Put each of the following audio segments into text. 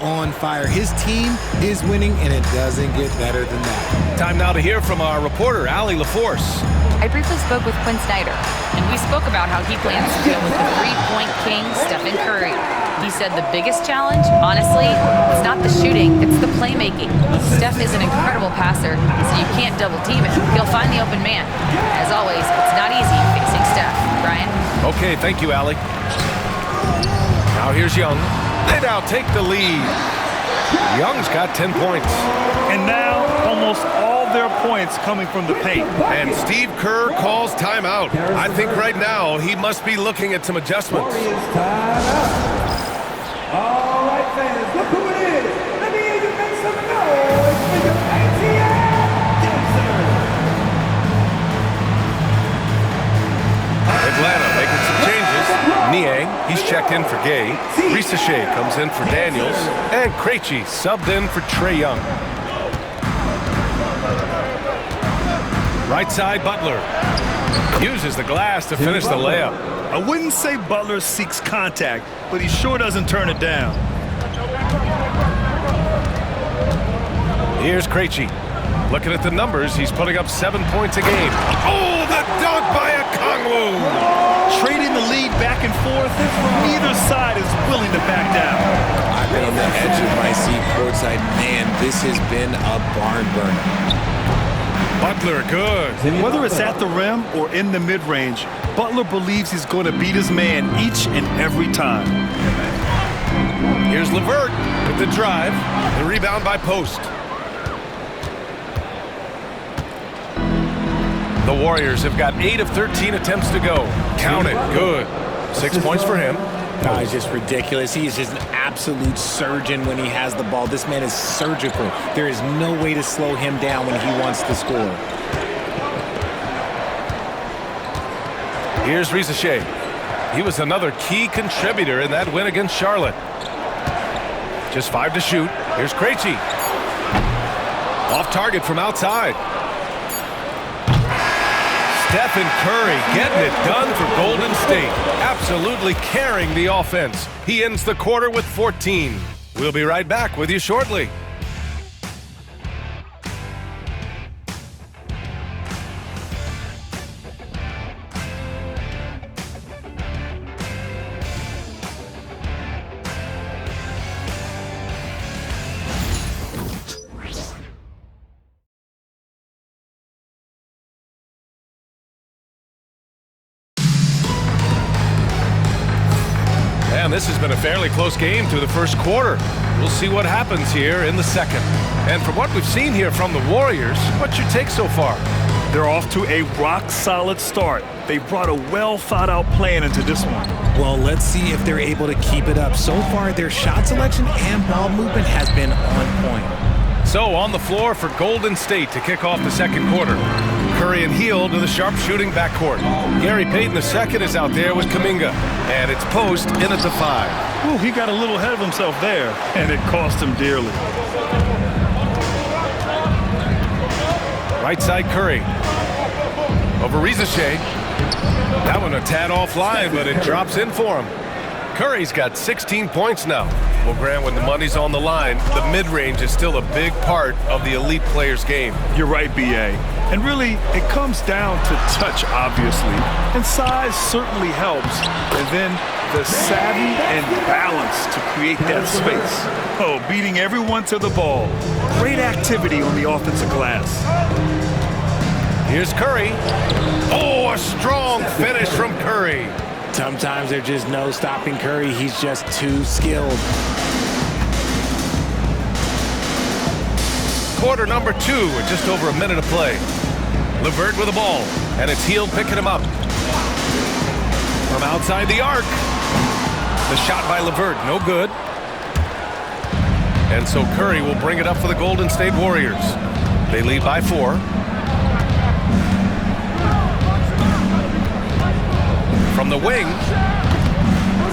on fire. His team is winning, and it doesn't get better than that. Time now to hear from our reporter, Allie LaForce. I briefly spoke with Quinn Snyder, and we spoke about how he plans to deal with the three-point king, Stephen Curry. He said the biggest challenge, honestly, it's not the shooting, it's the playmaking. Steph is an incredible passer, so you can't double-team him. He'll find the open man. As always, it's not easy facing Steph. Brian? Okay, thank you, Allie. Now here's Young. They now take the lead. Young's got 10 points. And now almost all their points coming from the paint. And Steve Kerr calls timeout. I think right now he must be looking at some adjustments. All right, fans, look who it is. Let me hear you make some noise for your ATL dancer. Atlanta making some changes. Niang, he's checked in for Gay. Risache comes in for Daniels. And Krejci subbed in for TRAE Young. Right side, Butler. Uses the glass to finish the layup. I wouldn't say Butler seeks contact, but he sure doesn't turn it down. Here's Krejci. Looking at the numbers, he's putting up 7 points a game. Oh, the dunk by Okongwu! Trading the lead back and forth, neither side is willing to back down. I've been on the edge of my seat courtside. Man, this has been a barn burner. Butler, good. Whether it's at the rim or in the mid-range, Butler believes he's going to beat his man each and every time. Here's LeVert with the drive. The rebound by Post. The Warriors have got 8 of 13 attempts to go. Count it, good. 6 points for him. No, it's just ridiculous. He is just an absolute surgeon when he has the ball. This man is surgical. There is no way to slow him down when he wants to score. Here's Risache. He was another key contributor in that win against Charlotte. Just 5 to shoot. Here's Krejci. Off target from outside. Stephen Curry getting it done for Golden State. Absolutely carrying the offense. He ends the quarter with 14. We'll be right back with you shortly. And this has been a fairly close game through the first quarter. We'll see what happens here in the second. And from what we've seen here from the Warriors, what's your take so far? They're off to a rock-solid start. They brought a well-thought-out plan into this one. Well, let's see if they're able to keep it up. So far, their shot selection and ball movement has been on point. So on the floor for Golden State to kick off the second quarter. Curry and Hield to the sharp-shooting backcourt. Gary Payton II is out there with Kuminga. And it's Post in at the 5. Ooh, he got a little ahead of himself there, and it cost him dearly. Right side Curry. Over Risache. That one a tad offline, but it drops in for him. Curry's got 16 points now. Well, Grant, when the money's on the line, the mid-range is still a big part of the elite player's game. You're right, B.A. And really, it comes down to touch, obviously. And size certainly helps. And then the savvy and balance to create that space. Oh, beating everyone to the ball. Great activity on the offensive glass. Here's Curry. Oh, a strong finish from Curry. Sometimes there's just no stopping Curry. He's just too skilled. Quarter number 2 with just over a minute to play. LeVert with the ball, and it's Hield picking him up. From outside the arc. The shot by LeVert, no good. And so Curry will bring it up for the Golden State Warriors. They lead by 4. From the wing,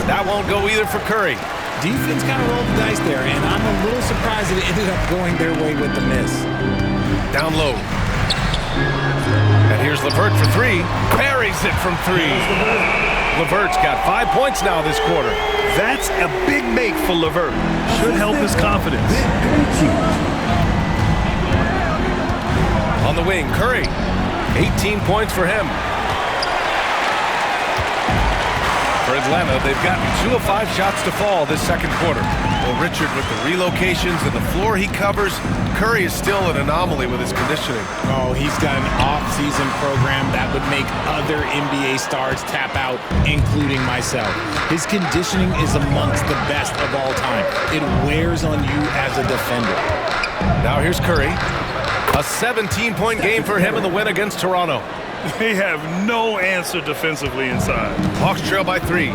that won't go either for Curry. Defense kind of rolled the dice there, and I'm a little surprised that it ended up going their way with the miss. Down low. And here's LeVert for 3. Buries it from 3. Levert's got 5 points now this quarter. That's a big make for Levert. Should help his confidence. On the wing, Curry. 18 points for him. For Atlanta, they've gotten 2 of 5 shots to fall this second quarter. Well, Richard, with the relocations and the floor he covers, Curry is still an anomaly with his conditioning. Oh, he's got an off-season program that would make other NBA stars tap out, including myself. His conditioning is amongst the best of all time. It wears on you as a defender. Now here's Curry. A 17-point game for him in the win against Toronto. They have no answer defensively inside. Hawks trail by 3.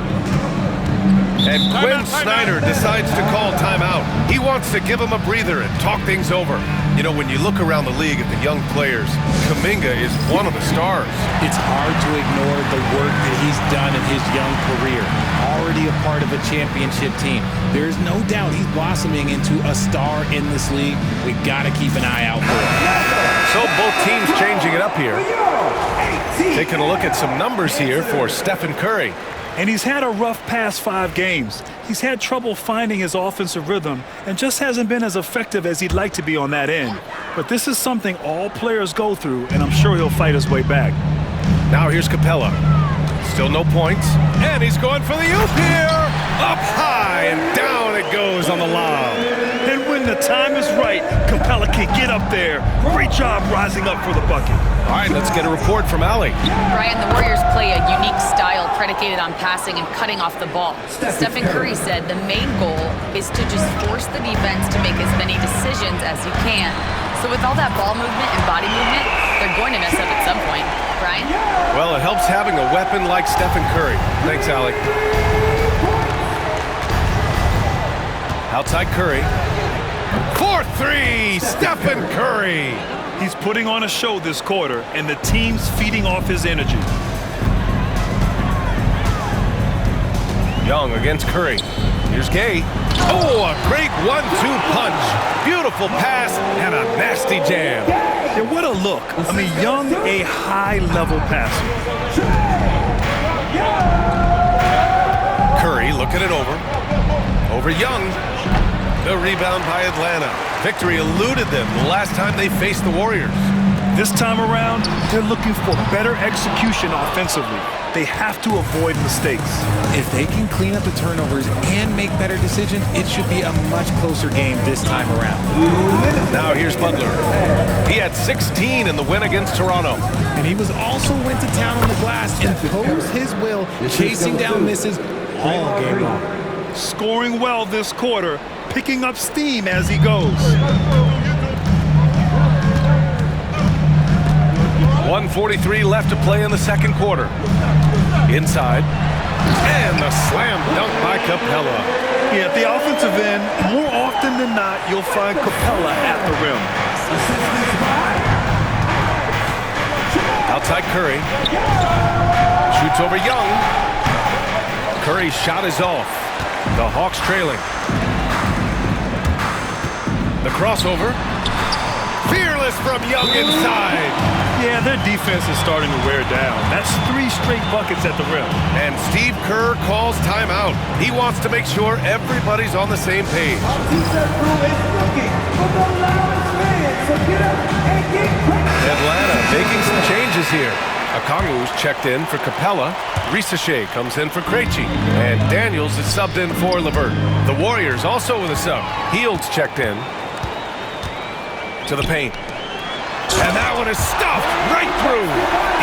And Quinn Snyder decides to call timeout. He wants to give him a breather and talk things over. You know, when you look around the league at the young players, Kuminga is one of the stars. It's hard to ignore the work that he's done in his young career. Already a part of a championship team. There's no doubt he's blossoming into a star in this league. We got to keep an eye out for him. So both teams changing it up here. Taking a look at some numbers here for Stephen Curry. And he's had a rough past 5 games. He's had trouble finding his offensive rhythm and just hasn't been as effective as he'd like to be on that end. But this is something all players go through, and I'm sure he'll fight his way back. Now here's Capella. Still no points. And he's going for the oop here. Up high and down it goes on the lob. And when the time is right, Capella can get up there. Great job rising up for the bucket. All right, let's get a report from Allie. Brian, the Warriors play a unique style predicated on passing and cutting off the ball. Stephen Curry said the main goal is to just force the defense to make as many decisions as you can. So with all that ball movement and body movement, they're going to mess up at some point. Brian? Well, it helps having a weapon like Stephen Curry. Thanks, Allie. Outside Curry. 4-3, Stephen Curry. He's putting on a show this quarter, and the team's feeding off his energy. Young against Curry. Here's Gay. Oh, a great 1-2 punch. Beautiful pass and a nasty jam. And what a look. I mean, Young, a high-level passer. Curry looking it over. Over Young. The rebound by Atlanta. Victory eluded them the last time they faced the Warriors. This time around, they're looking for better execution offensively. They have to avoid mistakes. If they can clean up the turnovers and make better decisions, it should be a much closer game this time around. Now here's Butler. He had 16 in the win against Toronto. And he was also went to town on the glass and imposed his will, chasing down misses all game long. Scoring well this quarter, picking up steam as he goes. 1:43 left to play in the second quarter. Inside. And the slam dunk by Capella. Yeah, at the offensive end, more often than not, you'll find Capella at the rim. Outside Curry. Shoots over Young. Curry's shot is off. The Hawks trailing. The crossover. Fearless from Young inside. Yeah, their defense is starting to wear down. That's 3 straight buckets at the rim. And Steve Kerr calls timeout. He wants to make sure everybody's on the same page. Atlanta making some changes here. Okongwu's checked in for Capella. Risachet comes in for Krejci. And Daniels is subbed in for Levert. The Warriors also with a sub. Heald's checked in. To the paint. And that one is stuffed right through.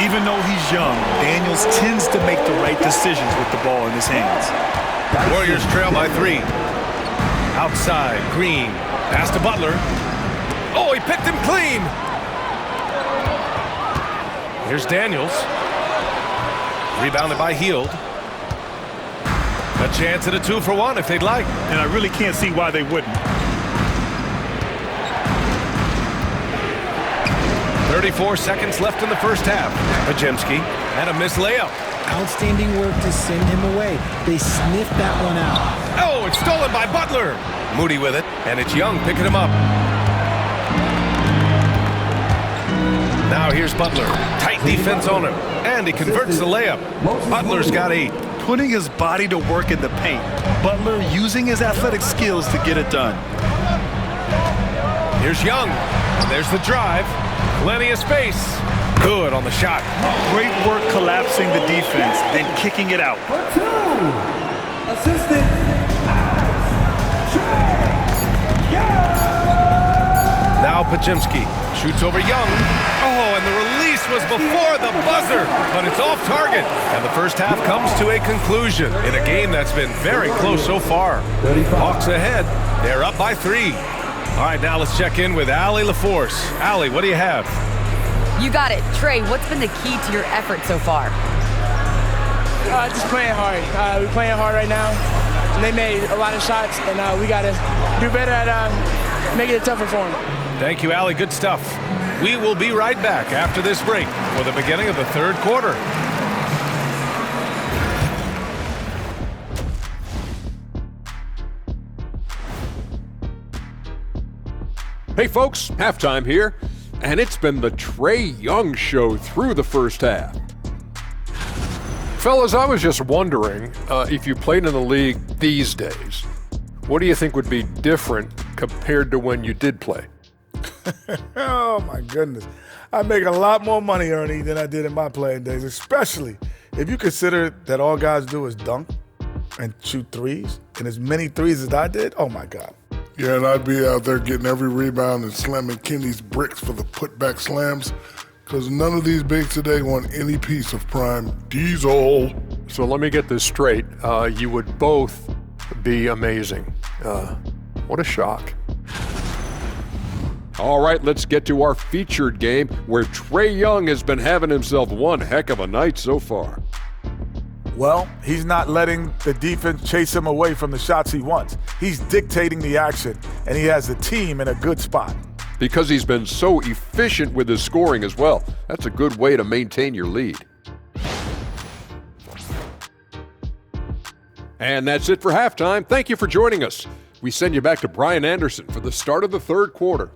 Even though he's young, Daniels tends to make the right decisions with the ball in his hands. Warriors trail by 3. Outside, Green. Pass to Butler. Oh, he picked him clean. Here's Daniels. Rebounded by Hield. A chance at a 2-for-1 if they'd like. And I really can't see why they wouldn't. 34 seconds left in the first half. Pajemski and a missed layup. Outstanding work to send him away. They sniffed that one out. Oh, it's stolen by Butler. Moody with it, and it's Young picking him up. Now here's Butler. Tight defense on him, and he converts the layup. Butler's got 8. putting his body to work in the paint. Butler using his athletic skills to get it done. Here's Young. There's the drive. Plenty of space. Good on the shot. Great work collapsing the defense, then kicking it out. For two, assistant, TRAE. Now Pajimski shoots over Young. Oh, and the release was before the buzzer, but it's off target. And the first half comes to a conclusion in a game that's been very close so far. Hawks ahead. They're up by 3. All right, now let's check in with Allie LaForce. Allie, what do you have? You got it. TRAE, what's been the key to your effort so far? Just playing hard. We're playing hard right now. And they made a lot of shots, and we got to do better at making it tougher for them. Thank you, Allie. Good stuff. We will be right back after this break for the beginning of the third quarter. Hey folks, halftime here, and it's been the TRAE Young show through the first half. Fellas, I was just wondering if you played in the league these days, what do you think would be different compared to when you did play? Oh my goodness. I make a lot more money, Ernie, than I did in my playing days, especially if you consider that all guys do is dunk and shoot threes, and as many threes as I did, oh my God. Yeah, and I'd be out there getting every rebound and slamming Kenny's bricks for the putback slams, because none of these bigs today want any piece of prime diesel. So let me get this straight. You would both be amazing. What a shock. All right, let's get to our featured game where TRAE Young has been having himself one heck of a night so far. Well, he's not letting the defense chase him away from the shots he wants. He's dictating the action, and he has the team in a good spot. Because he's been so efficient with his scoring as well. That's a good way to maintain your lead. And that's it for halftime. Thank you for joining us. We send you back to Brian Anderson for the start of the third quarter.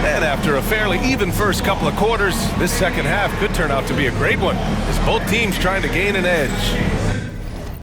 And after a fairly even first couple of quarters, this second half could turn out to be a great one, as both teams trying to gain an edge.